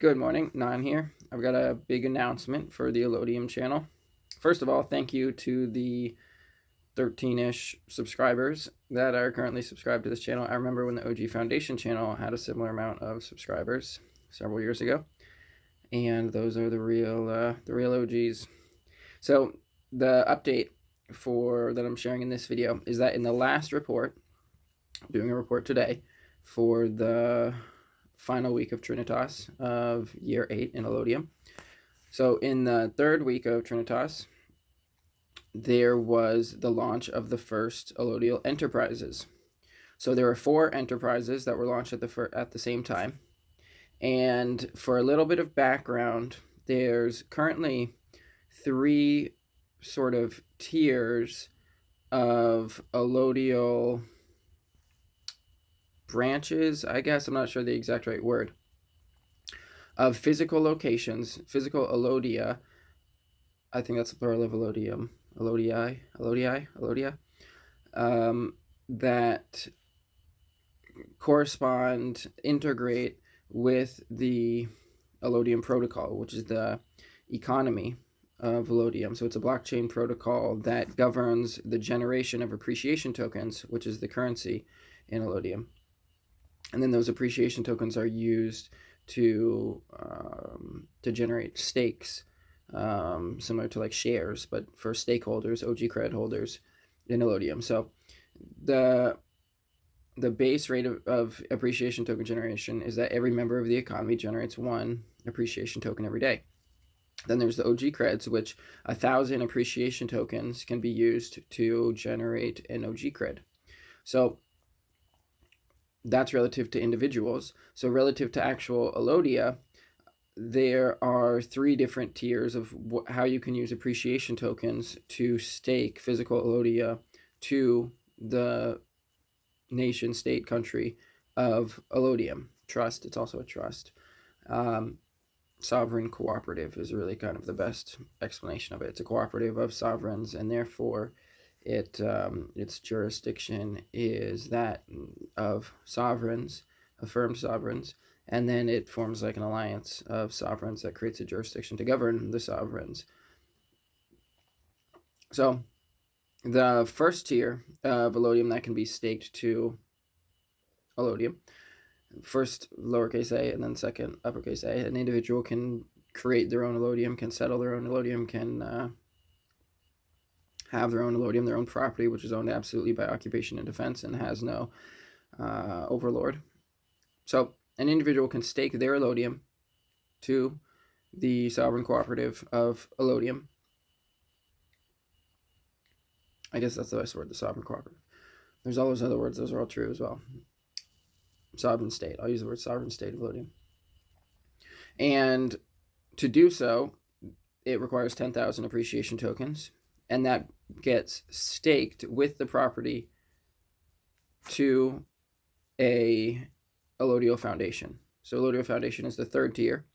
Good morning, Nan here. I've got a big announcement for the Allodium channel. First of all, thank you to the 13-ish subscribers that are currently subscribed to this channel. I remember when the OG Foundation channel had a similar amount of subscribers several years ago, and those are the real OGs. So the update that I'm sharing in this video is that in the last report, I'm doing a report today for the final week of Trinitas of year 8 in Allodium. So in the third week of Trinitas, there was the launch of the first Allodial Enterprises. So there were 4 enterprises that were launched at the same time. And for a little bit of background, there's currently 3 sort of tiers of Allodial branches, I guess. I'm not sure the exact right word. Of physical locations, physical Allodia. I think that's the plural of Allodium. Allodia. That correspond, integrate with the Allodium protocol, which is the economy of Allodium. So it's a blockchain protocol that governs the generation of appreciation tokens, which is the currency in Allodium. And then those appreciation tokens are used to generate stakes, similar to like shares, but for stakeholders, OGCred holders in Allodium. So the base rate of appreciation token generation is that every member of the economy generates 1 appreciation token every day. Then there's the OGCreds, which 1,000 appreciation tokens can be used to generate an OGCred. So that's relative to individuals. So relative to actual Allodia, there are 3 different tiers of how you can use appreciation tokens to stake physical Allodia to the nation, state, country of Allodium. Trust, it's also a trust. Sovereign cooperative is really kind of the best explanation of it. It's a cooperative of sovereigns, and therefore its jurisdiction is that of sovereigns, affirmed sovereigns, and then it forms like an alliance of sovereigns that creates a jurisdiction to govern the sovereigns. So the first tier of Allodium that can be staked to Allodium, first lowercase a and then second uppercase a, an individual can create their own Allodium, can settle their own Allodium, can have their own Allodium, their own property, which is owned absolutely by occupation and defense and has no overlord. So an individual can stake their Allodium to the sovereign cooperative of Allodium. I guess that's the best word, the sovereign cooperative. There's all those other words, those are all true as well. Sovereign state, I'll use the word sovereign state of Allodium. And to do so, it requires 10,000 appreciation tokens, and that gets staked with the property to a Allodial Foundation. So Allodial Foundation is the 3rd tier,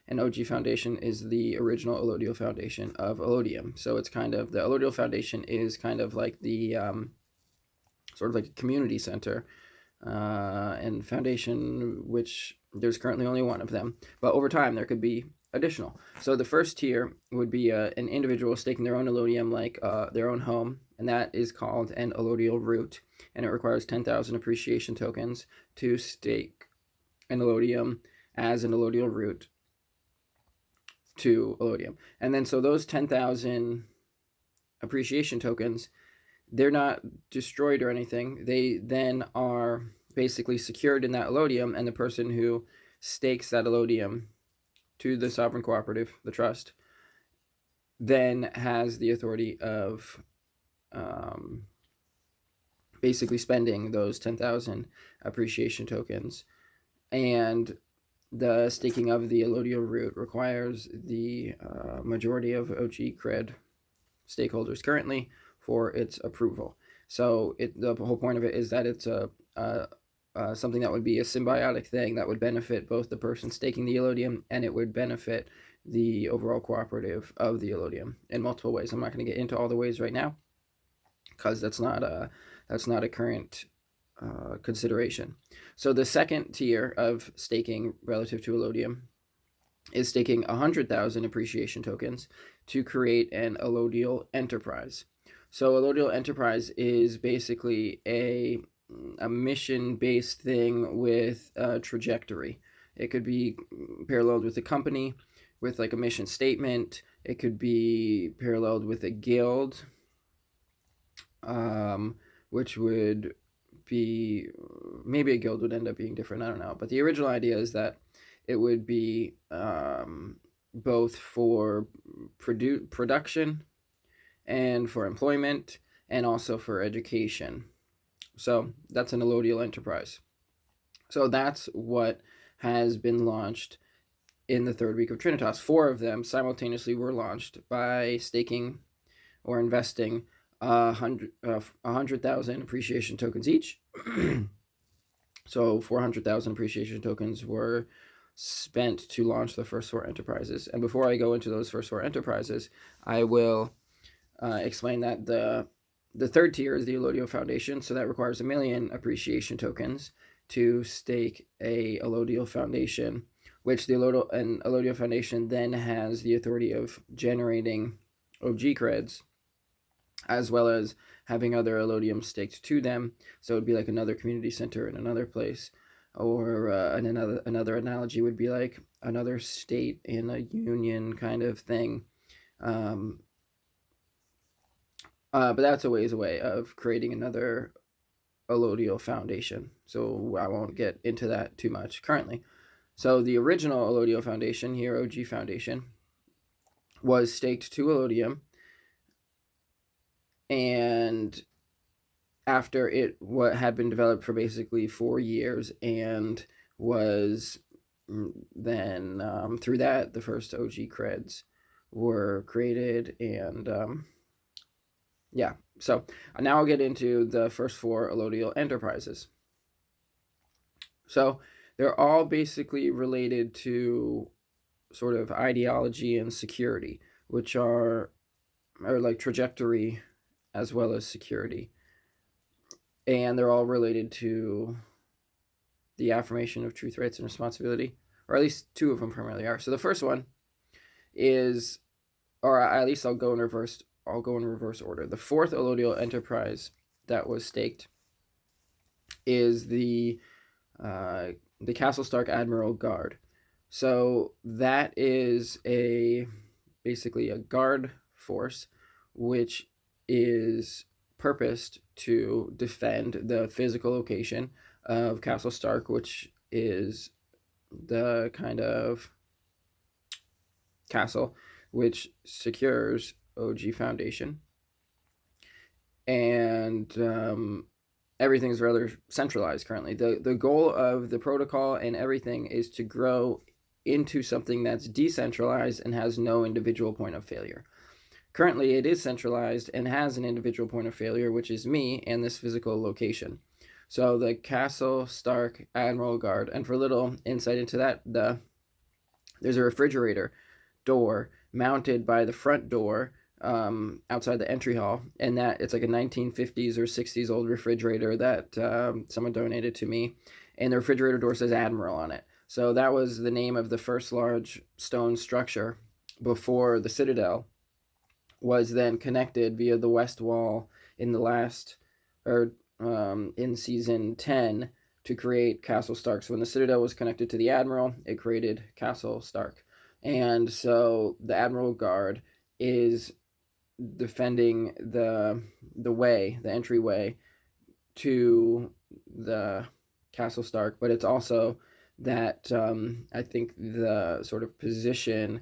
and OG Foundation is the original Allodial Foundation of Allodium. So it's kind of, the Allodial Foundation is kind of like the sort of like a community center and foundation, which there's currently only 1 of them, but over time there could be additional. So the first tier would be an individual staking their own Allodium, like their own home, and that is called an Allodial root, and it requires 10,000 appreciation tokens to stake an Allodium as an Allodial root to Allodium. And then so those 10,000 appreciation tokens, they're not destroyed or anything. They then are basically secured in that Allodium, and the person who stakes that Allodium to the sovereign cooperative, the trust, then has the authority of basically spending those 10,000 appreciation tokens. And the staking of the Allodial root requires the majority of OGCred stakeholders currently for its approval. So the whole point of it is that it's something that would be a symbiotic thing that would benefit both the person staking the Allodium, and it would benefit the overall cooperative of the Allodium in multiple ways. I'm not going to get into all the ways right now because that's not a current consideration. So the second tier of staking relative to Allodium is staking 100,000 appreciation tokens to create an Allodial Enterprise. So Allodial Enterprise is basically a mission-based thing with a trajectory. It could be paralleled with a company with like a mission statement. It could be paralleled with a guild, which would be, maybe a guild would end up being different, I don't know. But the original idea is that it would be both for production and for employment and also for education. So that's an Allodial Enterprise. So that's what has been launched in the third week of Trinitas. 4 of them simultaneously were launched by staking or investing 100,000 appreciation tokens each. So 400,000 appreciation tokens were spent to launch the first 4 enterprises. And before I go into those first 4 enterprises, I will explain that the third tier is the Allodial Foundation. So that requires 1 million appreciation tokens to stake a Allodial Foundation, which the Allodial Foundation then has the authority of generating OG creds, as well as having other Allodium staked to them. So it would be like another community center in another place, or another analogy would be like another state in a union kind of thing. But that's a ways away of creating another Allodial Foundation. So I won't get into that too much currently. So the original Allodial Foundation here, OG Foundation, was staked to Allodium, and after it had been developed for basically 4 years and was then through that the first OG creds were created. And yeah, so now I'll get into the first 4 Allodial Enterprises. So they're all basically related to sort of ideology and security, which are like trajectory as well as security. And they're all related to the affirmation of truth, rights, and responsibility, or at least 2 of them primarily are. So the first one is, or at least I'll go in reverse order. The 4th Allodial Enterprise that was staked is the Castle Stark Admiral Guard. So that is basically a guard force which is purposed to defend the physical location of Castle Stark, which is the kind of castle which secures OG Foundation. And everything's rather centralized currently. The goal of the protocol and everything is to grow into something that's decentralized and has no individual point of failure. Currently, it is centralized and has an individual point of failure, which is me and this physical location. So the Castle Stark Admiral Guard, and for a little insight into that, there's a refrigerator door mounted by the front door outside the entry hall, and that it's like a 1950s or 60s old refrigerator that someone donated to me, and the refrigerator door says Admiral on it. So that was the name of the first large stone structure before the Citadel was then connected via the west wall in the last, or in season 10, to create Castle Stark. So when the Citadel was connected to the Admiral, it created Castle Stark. And so the Admiral Guard is defending the entryway to the Castle Stark, but it's also that I think the sort of position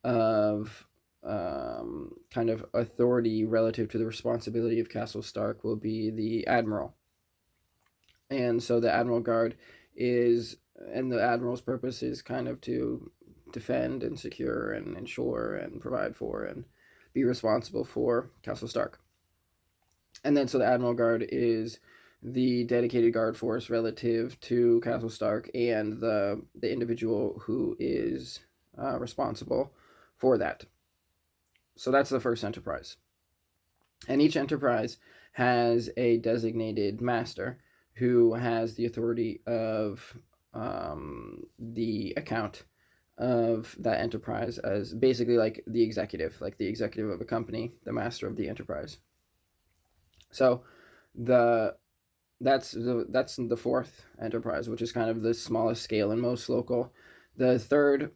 of kind of authority relative to the responsibility of Castle Stark will be the Admiral. And so the Admiral Guard is, and the Admiral's purpose is kind of to defend and secure and ensure and provide for and be responsible for Castle Stark. And then so the Admiral Guard is the dedicated guard force relative to Castle Stark and the individual who is responsible for that. So that's the first enterprise. And each enterprise has a designated master who has the authority of the account of that enterprise as basically like the executive of a company, the master of the enterprise. So that's the fourth enterprise, which is kind of the smallest scale and most local. The third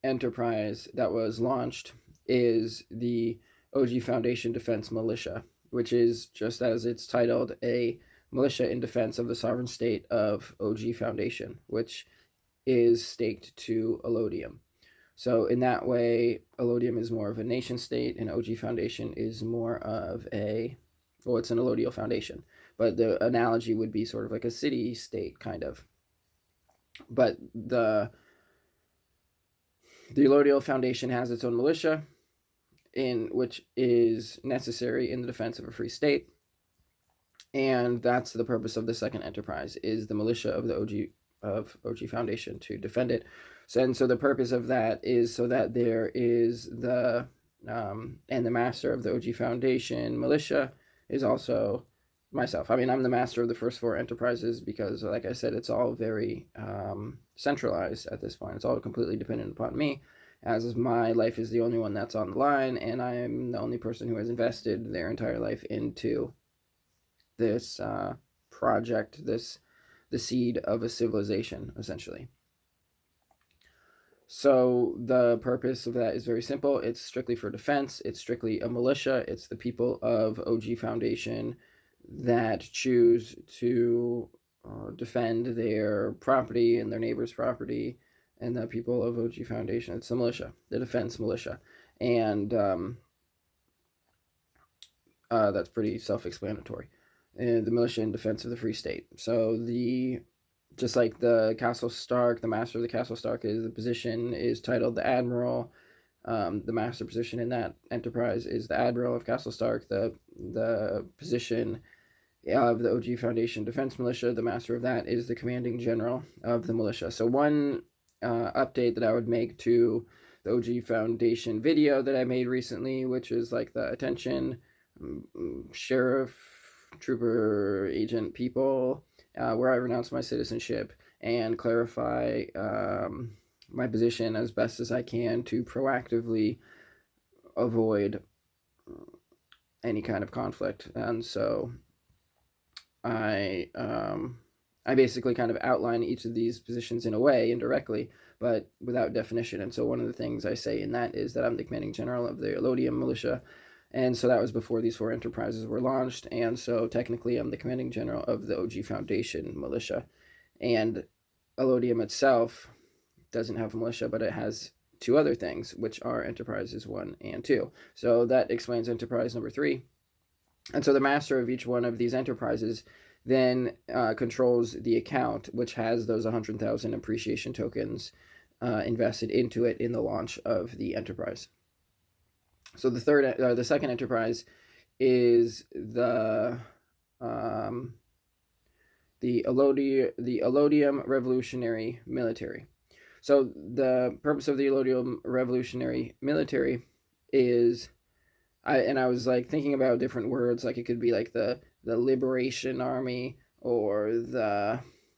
enterprise that was launched is the OG Foundation Defense Militia, which is, just as it's titled, a militia in defense of the sovereign state of OG Foundation, which is staked to Allodium. So in that way, Allodium is more of a nation state, and OG Foundation is more of it's an Allodial Foundation. But the analogy would be sort of like a city state, kind of. But the Allodial Foundation has its own militia, which is necessary in the defense of a free state. And that's the purpose of the second enterprise, is the militia of the OG Foundation, to defend it. So the purpose of that is so that there is and the master of the OG Foundation militia is also myself. I mean, I'm the master of the first four enterprises because, like I said, it's all very centralized at this point. It's all completely dependent upon me, as my life is the only one that's on the line, and I am the only person who has invested their entire life into this project, the seed of a civilization, essentially. So the purpose of that is very simple. It's strictly for defense. It's strictly a militia. It's the people of OG Foundation that choose to defend their property and their neighbor's property, and the people of OG Foundation. It's the militia, the defense militia. And that's pretty self-explanatory. The militia in defense of the free state. So just like the Castle Stark, the master of the Castle Stark the position is titled the Admiral. The master position in that enterprise is the Admiral of Castle Stark. The position of the OG Foundation Defense Militia, the master of that, is the commanding general of the militia. So one update that I would make to the OG Foundation video that I made recently, which is like the attention sheriff, trooper, agent people, where I renounce my citizenship and clarify my position as best as I can to proactively avoid any kind of conflict. And so I basically kind of outline each of these positions in a way, indirectly, but without definition. And so one of the things I say in that is that I'm the commanding general of the Allodium militia. And so that was before these four enterprises were launched. And so technically I'm the commanding general of the OG Foundation militia. And Allodium itself doesn't have a militia, but it has two other things, which are enterprises 1 and 2. So that explains enterprise number 3. And so the master of each one of these enterprises then controls the account, which has those 100,000 appreciation tokens invested into it in the launch of the enterprise. So the second enterprise is the Allodium Revolutionary Military. So the purpose of the Allodium Revolutionary Military is, I was like thinking about different words, like it could be like the Liberation Army, or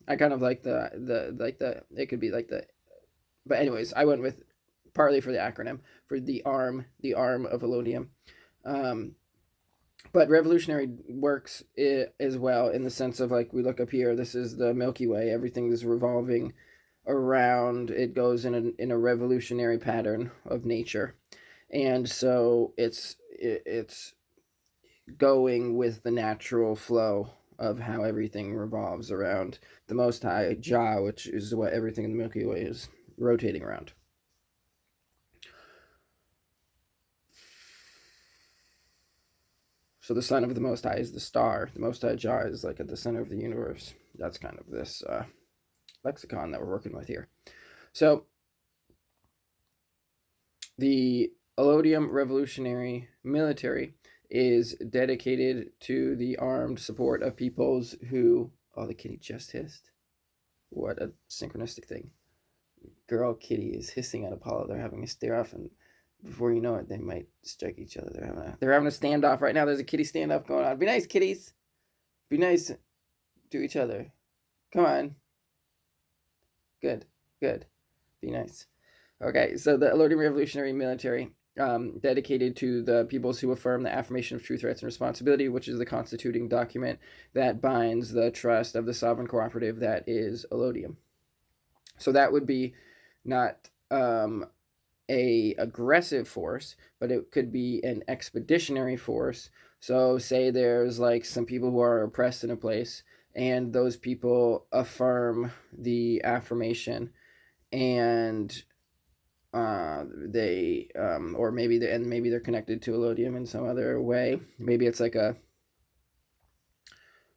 I kind of like it could be like but anyways, I went with partly for the acronym for the arm of Allodium. But revolutionary works as well in the sense of, like, we look up here, this is the Milky Way, everything is revolving around, it goes in a revolutionary pattern of nature. And so it's going with the natural flow of how everything revolves around the Most High Jah, which is what everything in the Milky Way is rotating around. So the son of the Most High is the star. The Most High Jah is like at the center of the universe. That's kind of this lexicon that we're working with here. So the Allodium Revolutionary Military is dedicated to the armed support of peoples who... Oh, the kitty just hissed. What a synchronistic thing. Girl kitty is hissing at Apollo. They're having a stare off, and before you know it, they might strike each other. They're having a standoff right now. There's a kitty standoff going on. Be nice, kitties. Be nice to each other. Come on. Good. Be nice. Okay, so the Allodium Revolutionary Military, dedicated to the peoples who affirm the affirmation of truth, rights, and responsibility, which is the constituting document that binds the trust of the sovereign cooperative that is Allodium. So that would be not a aggressive force, but it could be an expeditionary force. So say there's like some people who are oppressed in a place, and those people affirm the affirmation, and they or maybe they're connected to Allodium in some other way. Maybe it's like a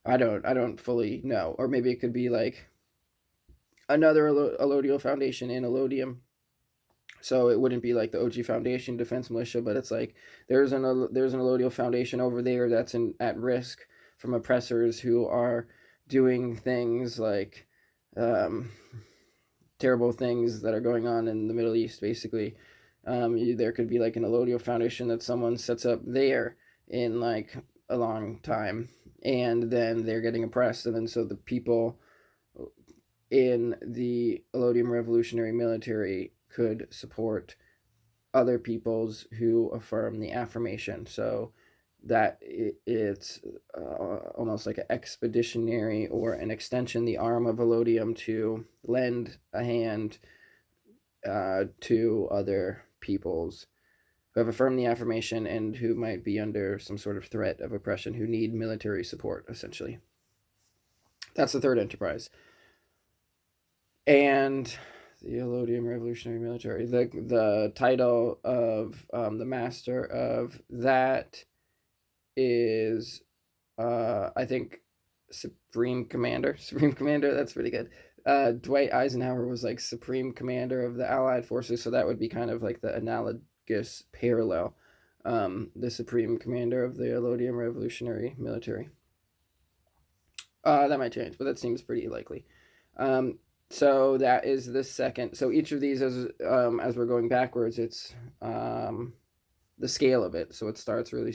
I don't fully know, or maybe it could be like another Allodial Foundation in Allodium. So it wouldn't be like the OG Foundation Defense Militia, but it's like there's an Allodial Foundation over there that's at risk from oppressors who are doing things like terrible things that are going on in the Middle East, basically. There could be like an Allodial Foundation that someone sets up there in like a long time, and then they're getting oppressed, and then so the people in the Allodium Revolutionary Military could support other peoples who affirm the affirmation. So that it's almost like an expeditionary or an extension, the arm of Allodium, to lend a hand to other peoples who have affirmed the affirmation and who might be under some sort of threat of oppression, who need military support, essentially. That's the third enterprise. And the Allodium Revolutionary Military, the title of the master of that is I think Supreme Commander. Supreme Commander, that's pretty good. Dwight Eisenhower was like Supreme Commander of the Allied forces, so that would be kind of like the analogous parallel. The Supreme Commander of the Allodium Revolutionary Military. That might change, but that seems pretty likely. So that is the second. So each of these, as we're going backwards, it's the scale of it. So it starts really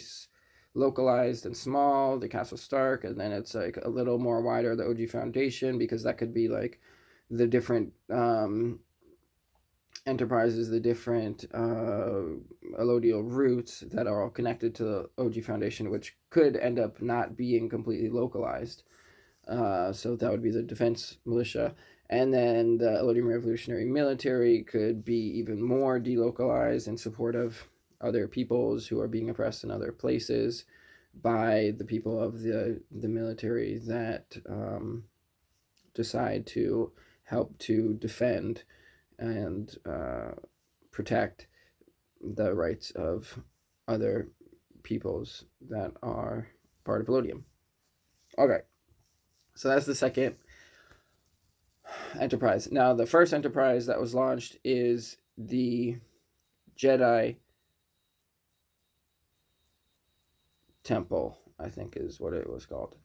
localized and small, the Castle Stark, and then it's like a little more wider, the OG Foundation, because that could be like the different enterprises, the different allodial routes that are all connected to the OG Foundation, which could end up not being completely localized. So that would be the Defense Militia. And then the Allodium Revolutionary Military could be even more delocalized in support of other peoples who are being oppressed in other places by the people of the military that decide to help to defend and protect the rights of other peoples that are part of Allodium. Okay, so that's the second enterprise. Now, the first enterprise that was launched is the JEDI Temple, I think is what it was called.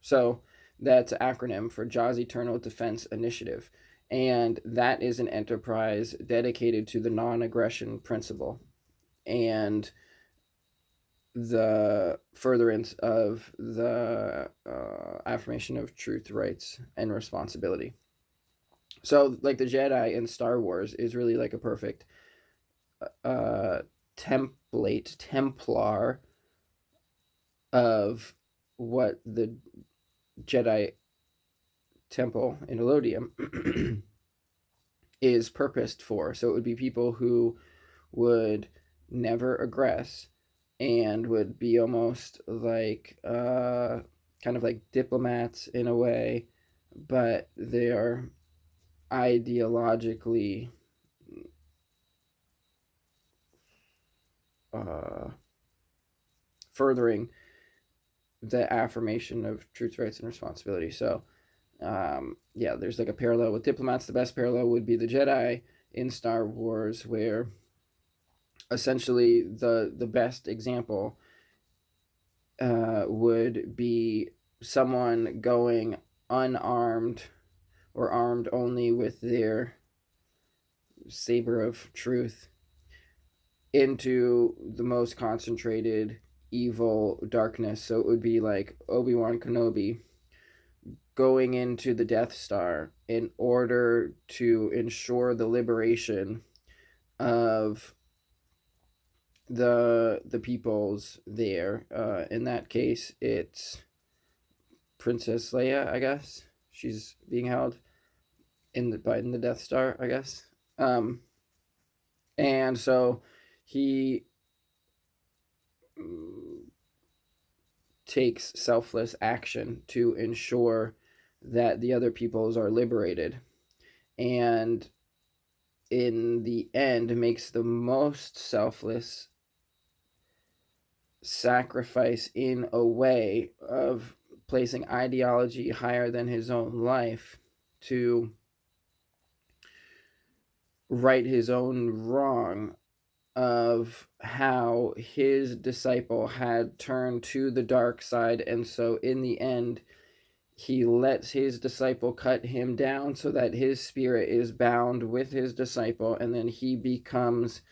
So that's an acronym for Jaw's Eternal Defense Initiative. And that is an enterprise dedicated to the non-aggression principle and the furtherance of the affirmation of truth, rights, and responsibility. So, like the Jedi in Star Wars is really like a perfect Templar of what the Jedi Temple in Allodium is purposed for. So it would be people who would never aggress and would be almost like kind of like diplomats in a way, but they are ideologically furthering the affirmation of truth, rights, and responsibility. So yeah, there's like a parallel with diplomats. The best parallel would be the Jedi in Star Wars, where essentially the best example would be someone going unarmed or armed only with their saber of truth into the most concentrated evil darkness. So it would be like Obi-Wan Kenobi going into the Death Star in order to ensure the liberation of the peoples there. In that case, it's Princess Leia, I guess. She's being held in the Death Star, I guess. And so he takes selfless action to ensure that the other peoples are liberated, and in the end makes the most selfless sacrifice in a way of placing ideology higher than his own life to right his own wrong of how his disciple had turned to the dark side. And so in the end, he lets his disciple cut him down so that his spirit is bound with his disciple, and then he becomes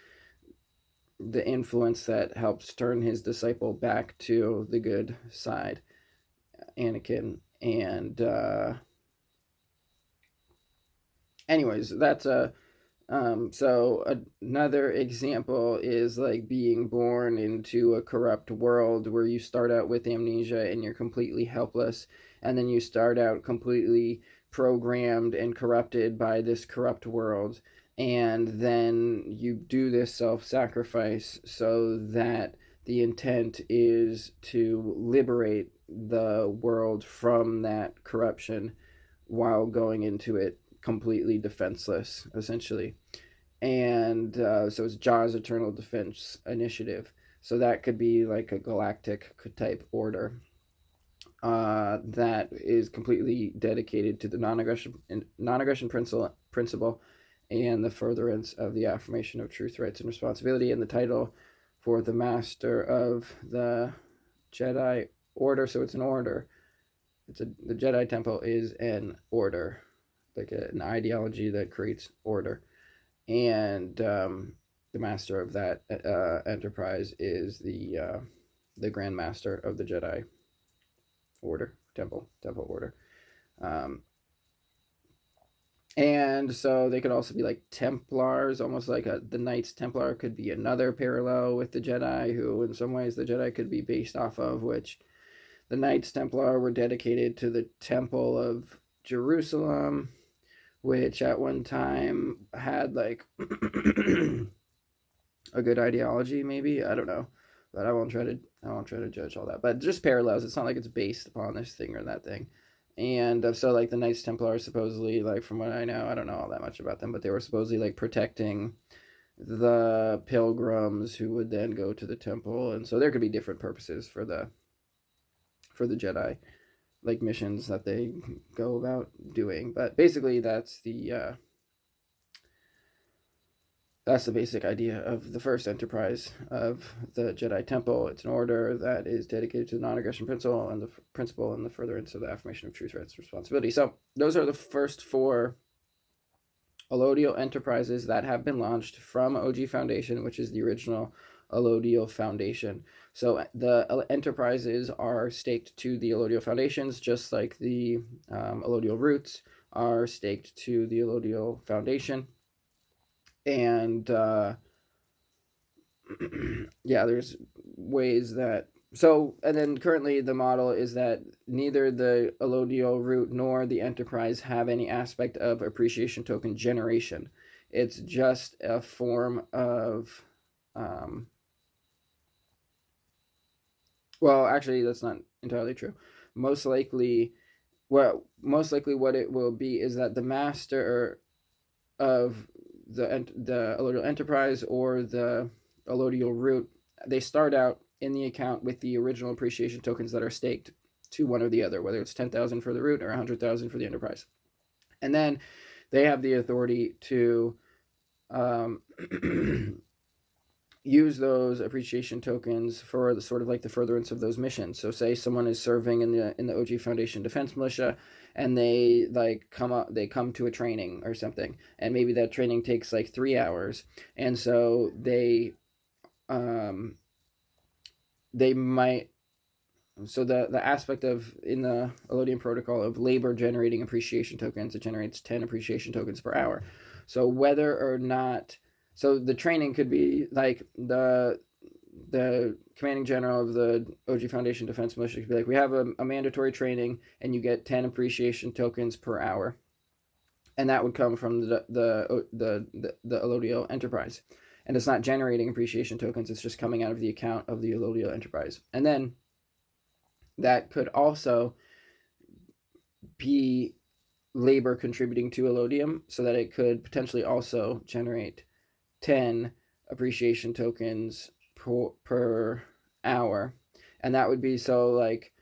the influence that helps turn his disciple back to the good side, Anakin. And anyways, that's a so another example is like being born into a corrupt world where you start out with amnesia and you're completely helpless, and then you start out completely programmed and corrupted by this corrupt world, and then you do this self-sacrifice so that the intent is to liberate the world from that corruption while going into it completely defenseless, essentially. And so it's Jaw's Eternal Defense Initiative. So that could be like a galactic type order that is completely dedicated to the non-aggression principle and the furtherance of the affirmation of truth, rights, and responsibility. And the title for the master of the Jedi Order, so it's an order. The Jedi Temple is an order, like an ideology that creates order. And the master of that enterprise is the Grand Master of the Jedi Order, Temple Order. And so they could also be like Templars, almost like the Knights Templar could be another parallel with the Jedi, who in some ways the Jedi could be based off of, which the Knights Templar were dedicated to the Temple of Jerusalem, which at one time had like a good ideology, maybe, I don't know, but I won't try to judge all that. But just parallels. It's not like it's based upon this thing or that thing. And so like the Knights Templar supposedly, like from what I know, I don't know all that much about them, but they were supposedly like protecting the pilgrims who would then go to the temple. And so there could be different purposes for the Jedi, like missions that they go about doing. But basically that's the basic idea of the first enterprise of the Jedi Temple. It's an order that is dedicated to the non-aggression principle and the furtherance of the affirmation of truth, rights, and responsibility. So those are the first 4 Allodial Enterprises that have been launched from OG Foundation, which is the original Allodial Foundation. So the enterprises are staked to the Allodial Foundations, just like the Allodial Roots are staked to the Allodial Foundation. And yeah, there's ways that and then currently the model is that neither the Allodial Root nor the Enterprise have any aspect of appreciation token generation. It's just a form of well, actually that's not entirely true. Most likely what it will be is that the master of the Allodial Enterprise or the Allodial Root, they start out in the account with the original appreciation tokens that are staked to one or the other, whether it's 10,000 for the Root or 100,000 for the Enterprise. And then they have the authority to use those appreciation tokens for the sort of like the furtherance of those missions. So say someone is serving in the OG Foundation Defense Militia, and they like come to a training or something, and maybe that training takes like 3 hours, and so they might so the aspect of in the Allodium protocol of labor generating appreciation tokens, it generates 10 appreciation tokens per hour. So whether or not, so the training could be like the commanding general of the OG Foundation Defense Militia could be like, we have a mandatory training and you get 10 appreciation tokens per hour, and that would come from the Allodial Enterprise, and it's not generating appreciation tokens, it's just coming out of the account of the Allodial Enterprise. And then that could also be labor contributing to Allodium, so that it could potentially also generate 10 appreciation tokens per hour. And that would be so like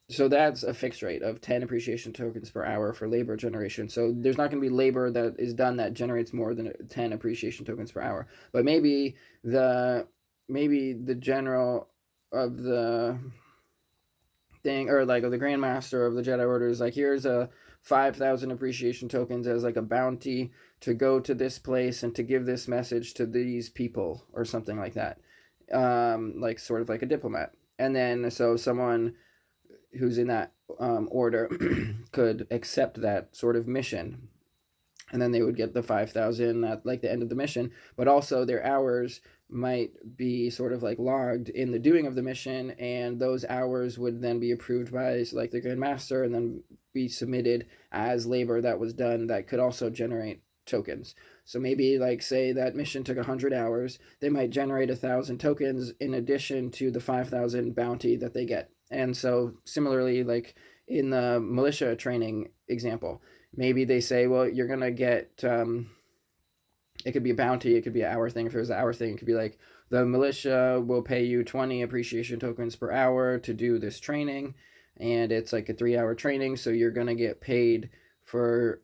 so that's a fixed rate of 10 appreciation tokens per hour for labor generation. So there's not going to be labor that is done that generates more than 10 appreciation tokens per hour. But maybe the general of the thing, or like of the Grandmaster of the Jedi Order is like, here's a 5,000 appreciation tokens as like a bounty to go to this place and to give this message to these people or something like that, like sort of like a diplomat. And then so someone who's in that order could accept that sort of mission, and then they would get the 5,000 at like the end of the mission. But also their hours might be sort of like logged in the doing of the mission, and those hours would then be approved by like the Grand Master and then be submitted as labor that was done that could also generate tokens. So maybe like say that mission took 100 hours, they might generate 1,000 tokens in addition to the 5,000 bounty that they get. And so similarly, like in the militia training example, maybe they say, well, you're going to get, it could be a bounty, it could be an hour thing. If it was an hour thing, it could be like, the militia will pay you 20 appreciation tokens per hour to do this training. And it's like a 3-hour training, so you're going to get paid for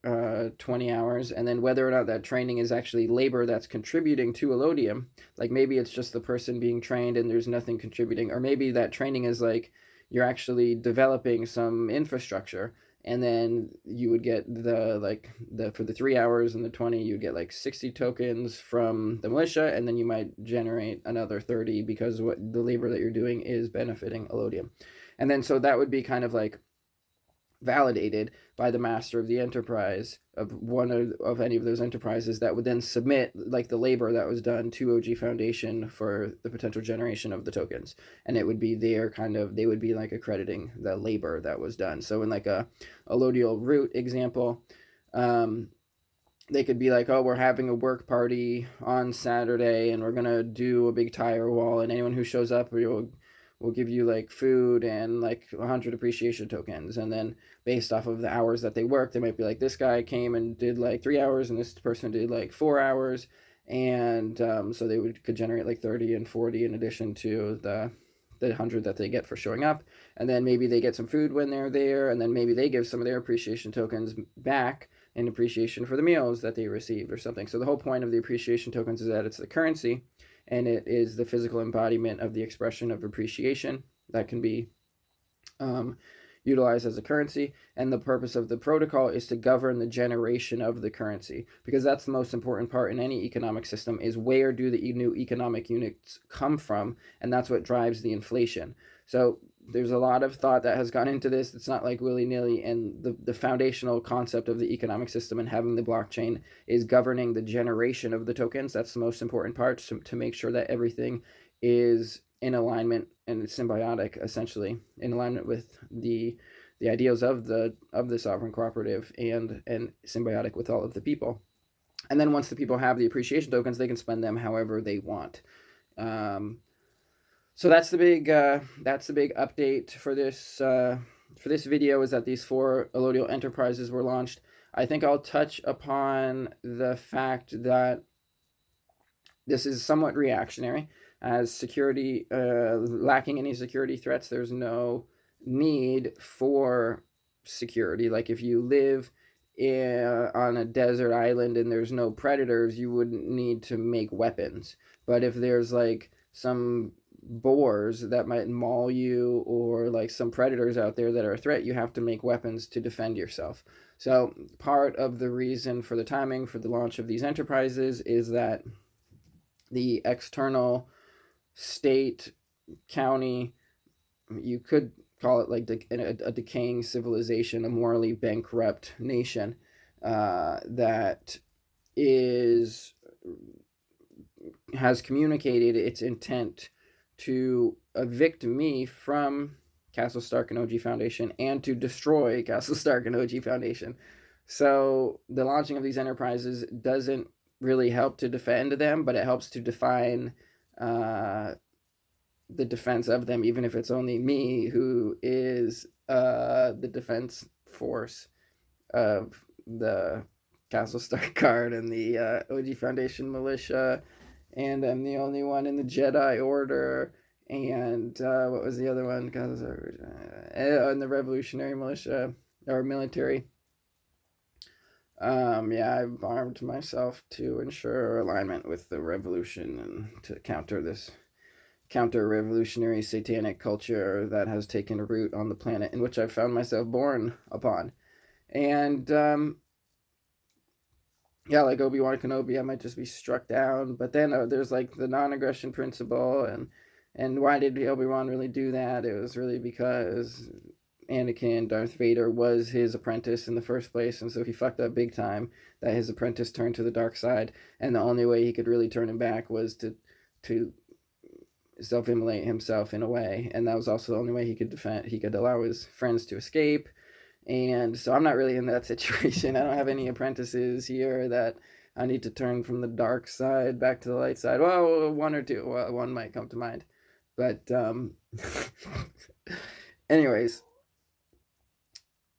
20 hours. And then whether or not that training is actually labor that's contributing to Allodium, like maybe it's just the person being trained and there's nothing contributing, or maybe that training is like, you're actually developing some infrastructure, and then you would get for the 3 hours and the 20, you'd get like 60 tokens from the militia, and then you might generate another 30 because what the labor that you're doing is benefiting Allodium. And then so that would be kind of like validated by the master of the enterprise of one of any of those enterprises that would then submit like the labor that was done to OG Foundation for the potential generation of the tokens, and it would be their kind of, they would be like accrediting the labor that was done. So in like a Allodial route example, they could be like, oh, we're having a work party on Saturday and we're gonna do a big tire wall, and anyone who shows up, we'll give you like food and like 100 appreciation tokens. And then based off of the hours that they work, they might be like, this guy came and did like 3 hours and this person did like 4 hours. And so they could generate like 30 and 40 in addition to the 100 that they get for showing up. And then maybe they get some food when they're there, and then maybe they give some of their appreciation tokens back in appreciation for the meals that they received or something. So the whole point of the appreciation tokens is that it's the currency, and it is the physical embodiment of the expression of appreciation that can be utilized as a currency. And the purpose of the protocol is to govern the generation of the currency, because that's the most important part in any economic system, is where do the new economic units come from, and that's what drives the inflation. So there's a lot of thought that has gone into this. It's not like willy-nilly, and the foundational concept of the economic system and having the blockchain is governing the generation of the tokens. That's the most important part, to make sure that everything is in alignment and symbiotic, essentially in alignment with the ideals of the sovereign cooperative, and symbiotic with all of the people. And then once the people have the appreciation tokens, they can spend them however they want. So that's the big update for this video, is that these 4 Allodial Enterprises were launched. I think I'll touch upon the fact that this is somewhat reactionary, as security, lacking any security threats, there's no need for security. Like if you live on a desert island and there's no predators, you wouldn't need to make weapons. But if there's like some boars that might maul you, or like some predators out there that are a threat, you have to make weapons to defend yourself. So part of the reason for the timing for the launch of these enterprises is that the external state, county, you could call it like a decaying civilization, a morally bankrupt nation that has communicated its intent to evict me from Castle Stark and OG Foundation and to destroy Castle Stark and OG Foundation. So the launching of these enterprises doesn't really help to defend them, but it helps to define the defense of them, even if it's only me who is the defense force of the Castle Stark Guard and the OG Foundation Militia, and I'm the only one in the JEDI Order, and what was the other one? And the Revolutionary Militia, or military. Yeah, I've armed myself to ensure alignment with the revolution and to counter this counter-revolutionary satanic culture that has taken root on the planet in which I found myself born upon. And yeah, like Obi-Wan Kenobi, I might just be struck down. But then there's like the non-aggression principle, and why did Obi-Wan really do that? It was really because Anakin, Darth Vader, was his apprentice in the first place, and so he fucked up big time that his apprentice turned to the dark side, and the only way he could really turn him back was to self-immolate himself in a way, and that was also the only way he could allow his friends to escape. And so I'm not really in that situation. I don't have any apprentices here that I need to turn from the dark side back to the light side. Well, one or two. Well, one might come to mind. But anyways,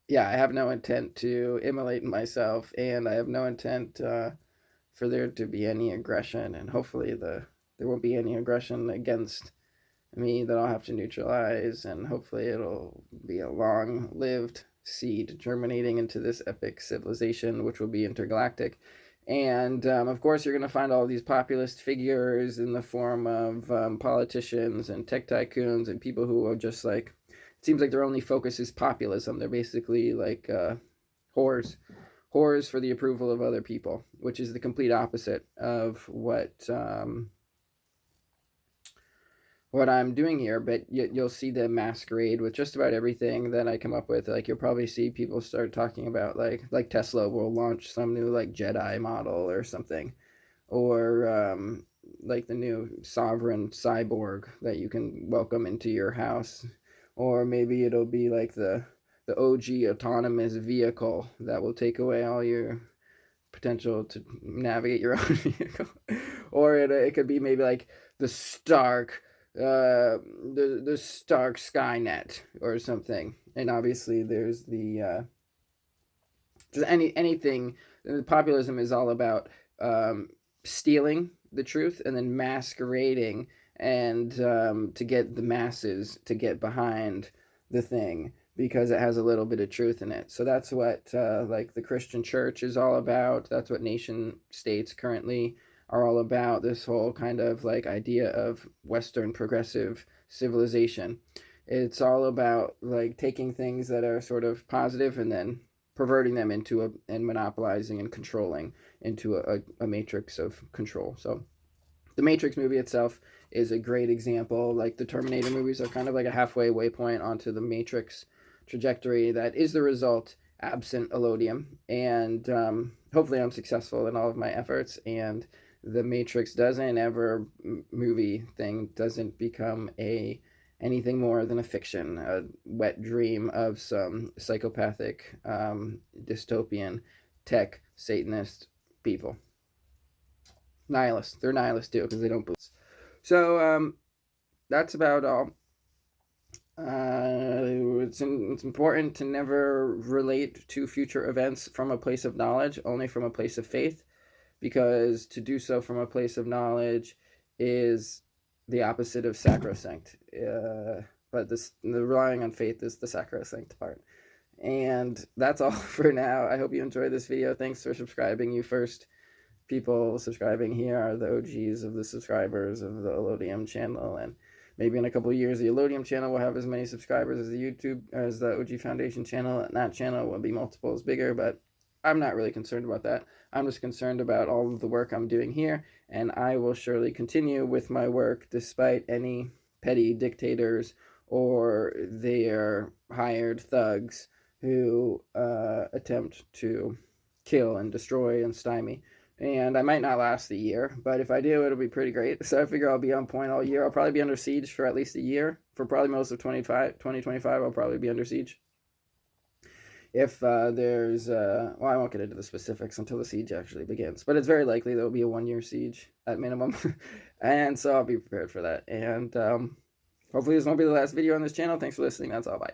yeah, I have no intent to immolate myself, and I have no intent for there to be any aggression, and hopefully there won't be any aggression against me that I'll have to neutralize, and hopefully it'll be a long-lived seed germinating into this epic civilization, which will be intergalactic. And of course, you're going to find all these populist figures in the form of politicians and tech tycoons and people who are just like, it seems like their only focus is populism. They're basically like whores for the approval of other people, which is the complete opposite of what I'm doing here. But you'll see the masquerade with just about everything that I come up with. Like, you'll probably see people start talking about like Tesla will launch some new like JEDI model or something, or like the new sovereign cyborg that you can welcome into your house, or maybe it'll be like the OG autonomous vehicle that will take away all your potential to navigate your own vehicle, or it could be maybe like the Stark the Stark Skynet or something. And obviously there's the just anything. Populism is all about stealing the truth and then masquerading, and to get the masses to get behind the thing because it has a little bit of truth in it. So that's what like the Christian church is all about. That's what nation states currently are all about, this whole kind of like idea of Western progressive civilization. It's all about like taking things that are sort of positive and then perverting them into and monopolizing and controlling into a matrix of control. So the Matrix movie itself is a great example. Like the Terminator movies are kind of like a halfway waypoint onto the Matrix trajectory that is the result absent Allodium. And hopefully I'm successful in all of my efforts, and the Matrix movie thing doesn't become anything more than a fiction, a wet dream of some psychopathic dystopian tech Satanist people. Nihilists. They're nihilists too because they don't believe. So that's about all. It's important to never relate to future events from a place of knowledge, only from a place of faith, because to do so from a place of knowledge is the opposite of sacrosanct. But the relying on faith is the sacrosanct part. And that's all for now. I hope you enjoyed this video. Thanks for subscribing. You first people subscribing here are the OGs of the subscribers of the Allodium channel, and maybe in a couple of years the Allodium channel will have as many subscribers as the OG Foundation channel, and that channel will be multiples bigger. But I'm not really concerned about that. I'm just concerned about all of the work I'm doing here, and I will surely continue with my work despite any petty dictators or their hired thugs who attempt to kill and destroy and stymie. And I might not last the year, but if I do, it'll be pretty great. So I figure I'll be on point all year. I'll probably be under siege for at least a year. For probably most of 2025, I'll probably be under siege. If there's, well, I won't get into the specifics until the siege actually begins, but it's very likely there will be a 1 year siege at minimum. And so I'll be prepared for that. And hopefully this won't be the last video on this channel. Thanks for listening. That's all. Bye.